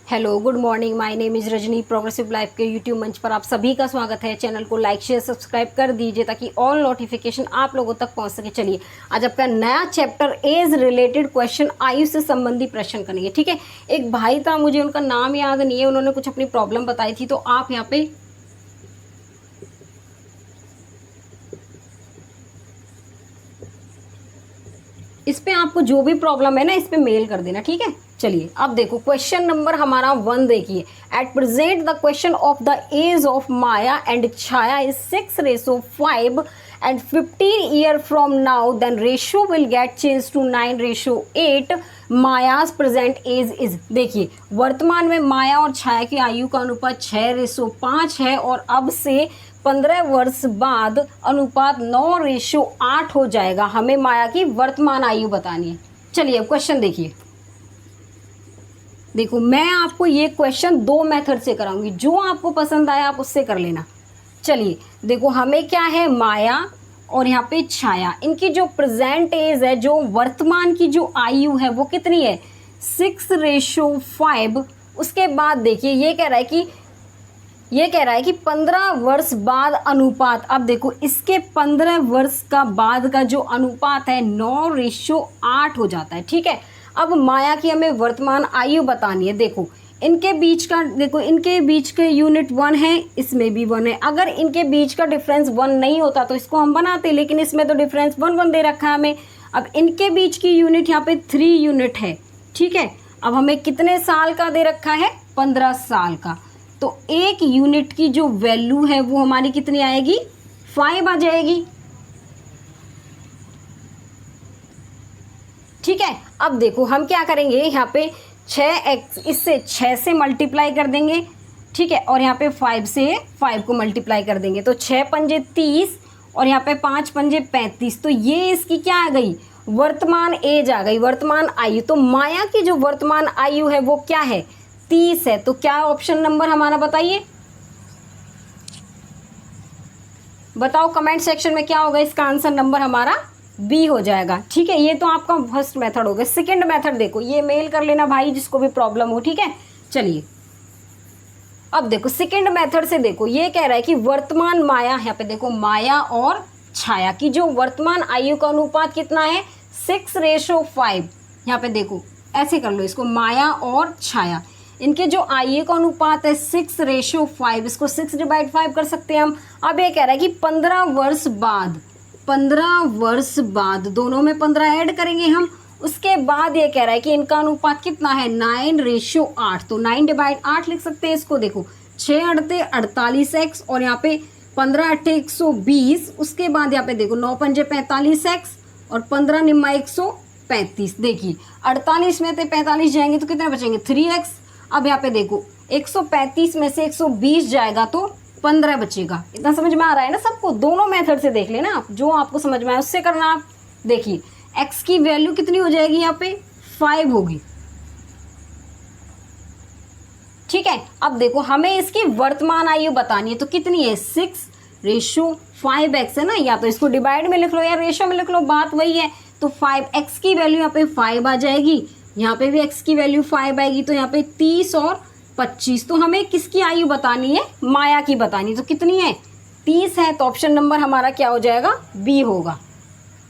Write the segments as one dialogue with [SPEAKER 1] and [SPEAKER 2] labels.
[SPEAKER 1] Hello good morning, my name is Rajni. Progressive life के YouTube मंच पर आप सभी का स्वागत है। चैनल को लाइक शेयर सब्सक्राइब कर दीजिए ताकि ऑल नोटिफिकेशन आप लोगों तक पहुंच सके। चलिए आज आपका नया चैप्टर एज रिलेटेड क्वेश्चन, आयु से संबंधी प्रश्न करेंगे। ठीक है, एक भाई था, मुझे उनका नाम याद नहीं है, उन्होंने कुछ अपनी प्रॉब्लम बताई थी, तो आप यहाँ पे इस पे आपको जो भी प्रॉब्लम है ना, इस पे मेल कर देना। ठीक है, चलिए अब देखो क्वेश्चन नंबर हमारा 1 देखिए। At present the question of the age of Maya and Chhaya is 6:5 and 15 year from now then ratio will get change to 9:8। Maya's present age is. देखिए वर्तमान में माया और छाया की आयु का अनुपात 6:5 है और अब से 15 वर्ष बाद अनुपात 9:8 हो जाएगा। हमें माया की वर्तमान आयु बतानी है। चलिए अब क्वेश्चन देखिए। देखो मैं आपको ये क्वेश्चन 2 मेथड से कराऊंगी, जो आपको पसंद आया आप उससे कर लेना। चलिए देखो, हमें क्या है, माया और यहाँ पे छाया, इनकी जो प्रेजेंट एज है, जो वर्तमान की जो आयु है वो कितनी है, 6:5। उसके बाद देखिए ये कह रहा है कि 15 वर्ष बाद अनुपात। अब देखो इसके 15 वर्ष का बाद का जो अनुपात है 9:8 हो जाता है। ठीक है, अब माया की हमें वर्तमान आयु बतानी है। देखो इनके बीच के यूनिट 1 है, इसमें भी 1 है। अगर इनके बीच का डिफरेंस 1 नहीं होता तो इसको हम बनाते, लेकिन इसमें तो डिफरेंस 1 दे रखा है हमें। अब इनके बीच की यूनिट यहाँ पे 3 यूनिट है। ठीक है, अब हमें कितने साल का दे रखा है, 15 साल का। तो एक यूनिट की जो वैल्यू है वो हमारी कितनी आएगी, 5 आ जाएगी। ठीक है, अब देखो हम क्या करेंगे, यहाँ पे 6x इससे 6 से मल्टीप्लाई कर देंगे। ठीक है, और यहाँ पे 5 से 5 को मल्टीप्लाई कर देंगे तो 6 पंजे 30 और यहाँ पे 5 पंजे 35। तो ये इसकी क्या आ गई, वर्तमान एज आ गई, वर्तमान आयु। तो माया की जो वर्तमान आयु है वो क्या है, 30 है। तो क्या ऑप्शन नंबर हमारा बताइए, बताओ कमेंट सेक्शन में क्या होगा। इसका आंसर नंबर हमारा बी हो जाएगा। ठीक है, ये तो आपका फर्स्ट मेथड हो गया। सेकंड मेथड देखो, ये मेल कर लेना भाई जिसको भी प्रॉब्लम हो। ठीक है, चलिए अब देखो सेकंड मेथड से देखो, ये कह रहा है कि वर्तमान माया, यहाँ पे देखो माया और छाया की जो वर्तमान आयु का अनुपात कितना है, 6:5। यहाँ पे देखो ऐसे कर लो इसको, माया और छाया, इनके जो आयु का अनुपात है 6:5। इसको 6/5 कर सकते हैं हम। अब ये कह रहा है कि 15 वर्ष बाद दोनों में 15 ऐड करेंगे हम। उसके बाद ये कह रहा है कि इनका अनुपात कितना है, 9:8। तो 9/8 लिख सकते हैं इसको। देखो 6 अड़ते 48x और यहाँ पे 15 अट्ठे 120। उसके बाद यहाँ पे देखो 9 पंजे 45x और 15 निम्मा 135। देखिए 48 में से 45 जाएंगे तो कितने बचेंगे, 3x। अब यहाँ पे देखो 135 में से 120 जाएगा तो 15 बचेगा। इतना समझ में आ रहा है ना सबको। दोनों मेथड से देख लेना आप, जो आपको समझ में आए उससे करना आप। देखिए x की वैल्यू कितनी हो जाएगी, यहाँ पे 5 होगी। ठीक है, अब देखो हमें इसकी वर्तमान आयु बतानी है, तो कितनी है, 6:5x है ना। या तो इसको डिवाइड में लिख लो या रेशो में लिख लो, बात वही है। तो 5x की वैल्यू यहाँ पे 5 आ जाएगी, यहाँ पे भी x की वैल्यू 5 आएगी। तो यहाँ पे 30 और 25। तो हमें किसकी आयु बतानी है, माया की बतानी। तो कितनी है, 30 है। तो ऑप्शन नंबर हमारा क्या हो जाएगा, बी होगा।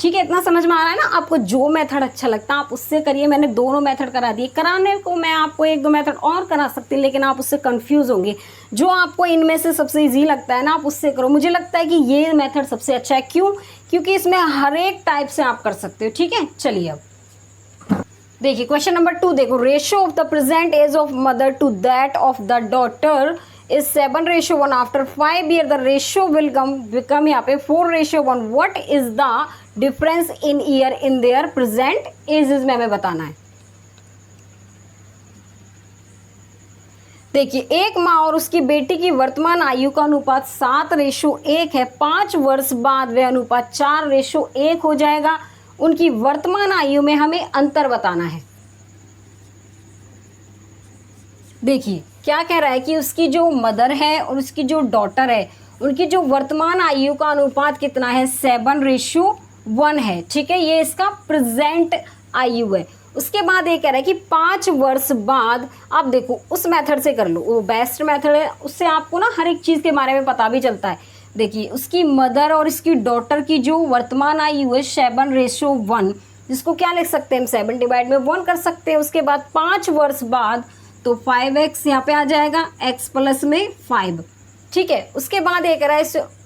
[SPEAKER 1] ठीक है, इतना समझ में आ रहा है ना आपको। जो मेथड अच्छा लगता है आप उससे करिए। मैंने दोनों मेथड करा दिए। कराने को मैं आपको 1-2 मेथड और करा सकती हूँ, लेकिन आप उससे कंफ्यूज होंगे। जो आपको इनमें से सबसे इजी लगता है ना, आप उससे करो। मुझे लगता है कि ये मेथड सबसे अच्छा है। क्यों, क्योंकि इसमें हर एक टाइप से आप कर सकते हो। ठीक है, चलिए अब देखिए क्वेश्चन नंबर 2 देखो। Ratio of the present age of mother to that of the daughter is 7:1. After 5 years the ratio will become यहाँ पे 4:1. What is the difference in year in their present ages में हमें बताना है। देखिए एक माँ और उसकी बेटी की वर्तमान आयु का अनुपात 7:1 है। 5 वर्ष बाद वह अनुपात 4:1 हो जाएगा। उनकी वर्तमान आयु में हमें अंतर बताना है। देखिए क्या कह रहा है कि उसकी जो मदर है और उसकी जो डॉटर है, उनकी जो वर्तमान आयु का अनुपात कितना है, 7:1 है। ठीक है, ये इसका प्रेजेंट आयु है। उसके बाद ये कह रहा है कि 5 वर्ष बाद आप देखो उस मेथड से कर लो, वो बेस्ट मेथड है, उससे आपको ना हर एक चीज़ के बारे में पता भी चलता है। देखिए उसकी मदर और इसकी डॉटर की जो वर्तमान आयु है 7:1, जिसको क्या लिख सकते हैं हम 7 डिवाइड में 1 कर सकते हैं। उसके बाद 5 वर्ष बाद तो 5x यहाँ पे आ जाएगा, x प्लस में 5, ठीक है। उसके बाद ये कह रहा है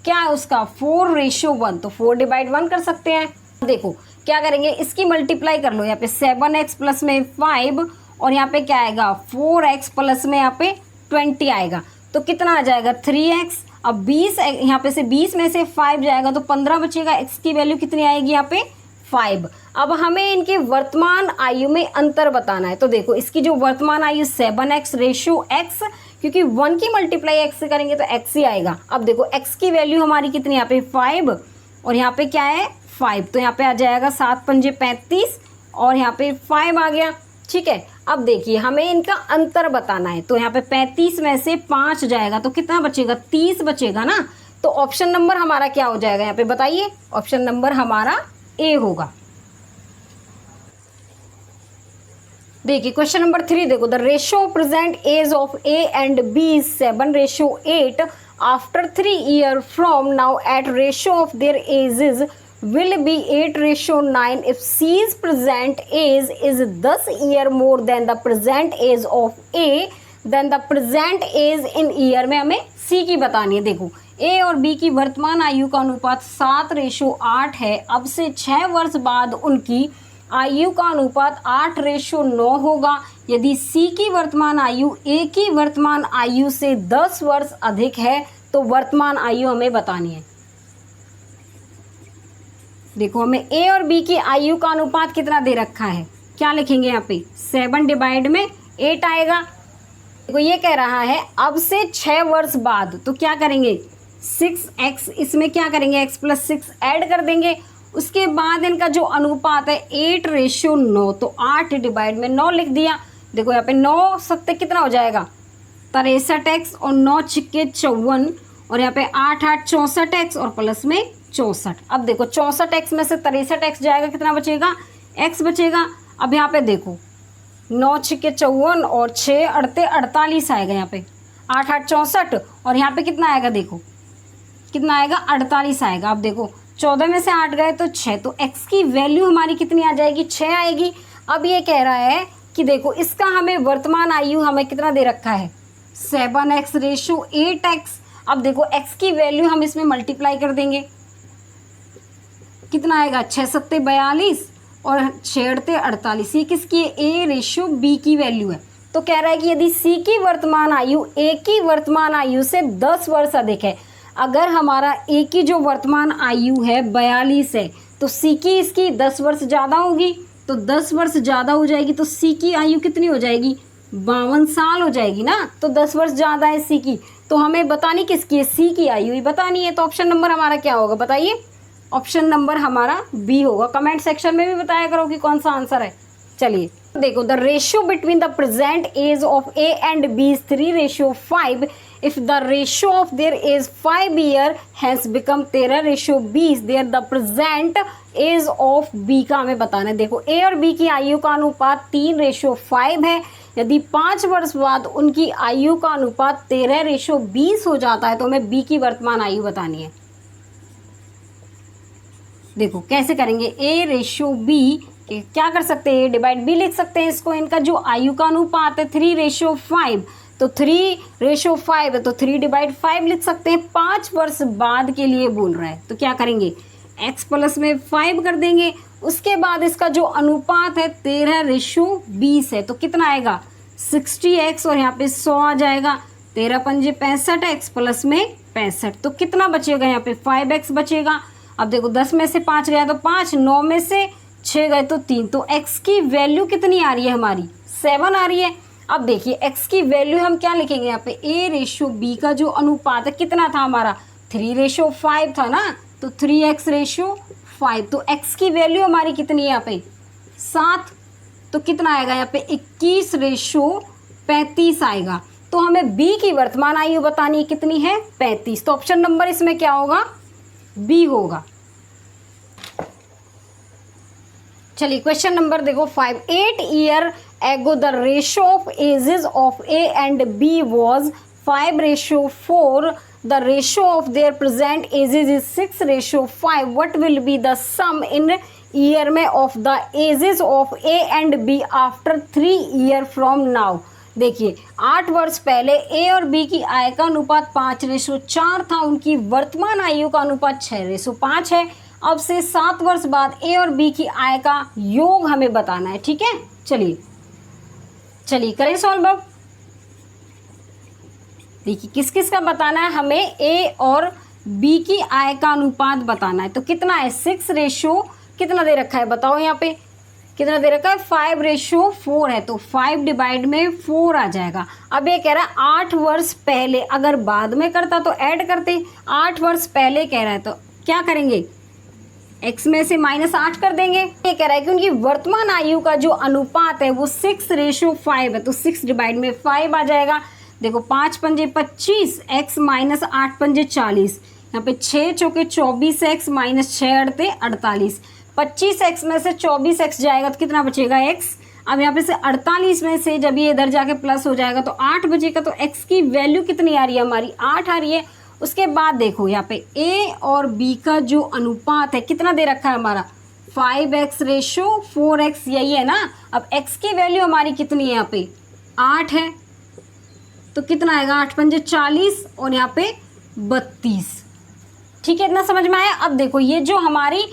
[SPEAKER 1] क्या है उसका 4:1, तो 4 डिवाइड 1 कर सकते हैं। देखो क्या करेंगे, इसकी मल्टीप्लाई कर लो, यहाँ पे 7x प्लस में 5 और यहाँ पे क्या आएगा 4x प्लस में यहाँ पे 20 आएगा, तो कितना आ जाएगा 3x। अब 20 यहाँ पे से 20 में से 5 जाएगा तो 15 बचेगा, x की वैल्यू कितनी आएगी यहाँ पे 5। अब हमें इनके वर्तमान आयु में अंतर बताना है। तो देखो इसकी जो वर्तमान आयु 7x/x, क्योंकि 1 की मल्टीप्लाई x से करेंगे तो x ही आएगा। अब देखो x की वैल्यू हमारी कितनी यहाँ पे 5 और यहाँ पे क्या है 5, तो यहाँ पे आ जाएगा 7×5 = 35 और यहाँ पे 5 आ गया, ठीक है। अब देखिए हमें इनका अंतर बताना है, तो यहाँ पे 35 में से 5 जाएगा तो कितना बचेगा 30 बचेगा ना। तो ऑप्शन नंबर हमारा क्या हो जाएगा यहाँ पे बताइए, ऑप्शन नंबर हमारा ए होगा। देखिए क्वेश्चन नंबर 3 देखो, the ratio present age of A and B is 7:8 after 3 years from now at ratio of their ages will be 8:9 if C's present age is 10 years more than the present age of A, then the present age in year में हमें C की बतानी है। देखो A और B की वर्तमान आयु का अनुपात 7:8 है। अब से 6 वर्ष बाद उनकी आयु का अनुपात 8:9 होगा। यदि C की वर्तमान आयु A की वर्तमान आयु से 10 वर्ष अधिक है तो वर्तमान आयु हमें बतानी है। देखो हमें ए और बी की आयु का अनुपात कितना दे रखा है, क्या लिखेंगे यहाँ पे 7 डिवाइड में 8 आएगा। देखो ये कह रहा है अब से 6 वर्ष बाद, तो क्या करेंगे 6x, इसमें क्या करेंगे x + 6 ऐड कर देंगे। उसके बाद इनका जो अनुपात है 8:9, तो 8 डिवाइड में 9 लिख दिया। देखो यहाँ पे 9 सकते कितना हो जाएगा 63x और 9 × 6 = 54 और यहाँ पे 8×8 = 64x और प्लस में 64। अब देखो 64x में से 63x जाएगा, कितना बचेगा x बचेगा। अब यहाँ पे देखो 9 × 6 = 54 और 6 × 8 = 48 आएगा, यहाँ पे 8×8 = 64 और यहाँ पे कितना आएगा, देखो कितना आएगा 48 आएगा। अब देखो 14 में से 8 गए तो 6, तो x की वैल्यू हमारी कितनी आ जाएगी 6 आएगी। अब ये कह रहा है कि देखो इसका हमें वर्तमान आयु हमें कितना दे रखा है 7x/8x। अब देखो x की वैल्यू हम इसमें मल्टीप्लाई कर देंगे, कितना आएगा 6 × 7 = 42 और 6 × 8 = 48। ये किसकी है A/B की वैल्यू है। तो कह रहा है कि यदि C की वर्तमान आयु A की वर्तमान आयु से 10 वर्ष अधिक है, अगर हमारा A की जो वर्तमान आयु है 42 है तो C की इसकी 10 वर्ष ज़्यादा होगी, तो 10 वर्ष ज़्यादा हो जाएगी तो C की आयु कितनी हो जाएगी 52 साल हो जाएगी ना। तो 10 वर्ष ज़्यादा है C की, तो हमें बतानी किसकी है C की आयु ही बतानी है। तो ऑप्शन नंबर हमारा क्या होगा बताइए, ऑप्शन नंबर हमारा बी होगा। कमेंट सेक्शन में भी बताया करो कि कौन सा आंसर है। चलिए देखो, the ratio between the present age of A and B is 3:5 if the ratio of their age 5 years hence become 13:20 there the present age of B का हमें बताना है। देखो ए और बी की आयु का अनुपात 3:5 है। यदि 5 वर्ष बाद उनकी आयु का अनुपात 13:20 हो जाता है तो हमें बी की वर्तमान आयु बतानी है। देखो कैसे करेंगे, A/B क्या कर सकते हैं, A डिवाइड B लिख सकते हैं इसको। इनका जो आयु का अनुपात है 3:5, तो 3:5 है तो 3 डिवाइड 5 लिख सकते हैं। 5 वर्ष बाद के लिए बोल रहा है तो क्या करेंगे x प्लस में 5 कर देंगे। उसके बाद इसका जो अनुपात है 13:20 है तो कितना आएगा 60x और यहाँ पे 100 आ जाएगा। 13×5 = 65, x प्लस में 65, तो कितना बचेगा यहाँ पे 5x बचेगा। अब देखो 10 में से 5 गया तो 5, 9 में से 6 गए तो 3, तो x की वैल्यू कितनी आ रही है हमारी 7 आ रही है। अब देखिए x की वैल्यू हम क्या लिखेंगे यहाँ पे A/B का जो अनुपात है कितना था हमारा 3:5 था ना, तो 3x/5, तो x की वैल्यू हमारी कितनी है यहाँ पे 7, तो कितना आएगा यहाँ पे 21:35 आएगा। तो हमें B की वर्तमान आयु बतानी है कितनी है 35, तो ऑप्शन नंबर इसमें क्या होगा बी होगा। चलिए क्वेश्चन नंबर देखो 5। 8 year ago the ratio of ages of A and B was 5:4. The ratio of their present ages is 6:5. What will be the sum in year में of the ages of A and B after 3 year from now. देखिए 8 वर्ष पहले ए और B की आय का अनुपात 5:4 था, उनकी वर्तमान आयु का अनुपात 6:5 है। अब से 7 वर्ष बाद ए और बी की आय का योग हमें बताना है, ठीक है। चलिए करें सॉल्व। अब देखिए किस किस का बताना है हमें, ए और बी की आय का अनुपात बताना है। तो कितना है 6 रेशो कितना दे रखा है बताओ, यहाँ पे कितना दे रखा है 5:4 है, तो 5 डिवाइड में 4 आ जाएगा। अब ये कह रहा है 8 वर्ष पहले, अगर बाद में करता तो ऐड करते, 8 वर्ष पहले कह रहा है तो क्या करेंगे, x में से -8 कर देंगे। ये कह रहा है कि उनकी वर्तमान आयु का जो अनुपात है वो 6:5 है, तो 6 डिवाइड में 5 आ जाएगा। देखो 5 पंजे 25, x -8 पंजे 40, यहाँ पे 6 चौके 24, x -6 अड़ते 48, 25x में से 24x जाएगा तो कितना बचेगा x। अब यहाँ पे से 48 में से जब ये इधर जाके प्लस हो जाएगा तो 8 बचेगा, तो x की वैल्यू कितनी आ रही है हमारी 8 आ रही है। उसके बाद देखो यहाँ पे a और b का जो अनुपात है कितना दे रखा है हमारा 5:4x, यही है ना। अब x की वैल्यू हमारी कितनी है यहाँ पे 8 है, तो कितना आएगा 8 पंजे 40 और यहाँ पे 32, ठीक है। इतना समझ में आया। अब देखो ये जो हमारी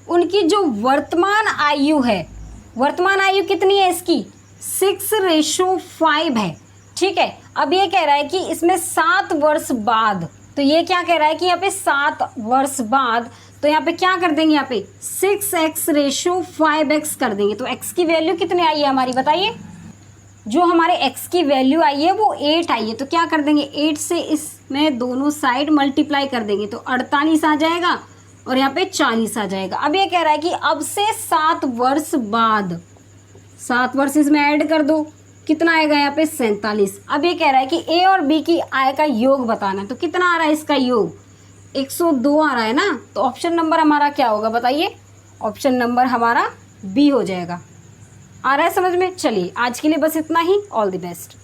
[SPEAKER 1] उनकी जो वर्तमान आयु है, वर्तमान आयु कितनी है इसकी 6:5 है, ठीक है। अब ये कह रहा है कि इसमें 7 वर्ष बाद, तो ये क्या कह रहा है कि यहाँ पे 7 वर्ष बाद, तो यहाँ पे क्या कर देंगे, यहाँ पे 6x/5x कर देंगे। तो x की वैल्यू कितनी आई है हमारी बताइए, जो हमारे x की वैल्यू आई है वो 8 आई है, तो क्या कर देंगे 8 से इसमें दोनों साइड मल्टीप्लाई कर देंगे तो 48 आ जाएगा और यहाँ पे 40 आ जाएगा। अब ये कह रहा है कि अब से 7 वर्ष बाद, 7 वर्ष इसमें ऐड कर दो, कितना आएगा यहाँ पे 47। अब ये कह रहा है कि ए और बी की आय का योग बताना है, तो कितना आ रहा है इसका योग 102 आ रहा है ना। तो ऑप्शन नंबर हमारा क्या होगा बताइए, ऑप्शन नंबर हमारा बी हो जाएगा। आ रहा है समझ में। चलिए आज के लिए बस इतना ही। All the best.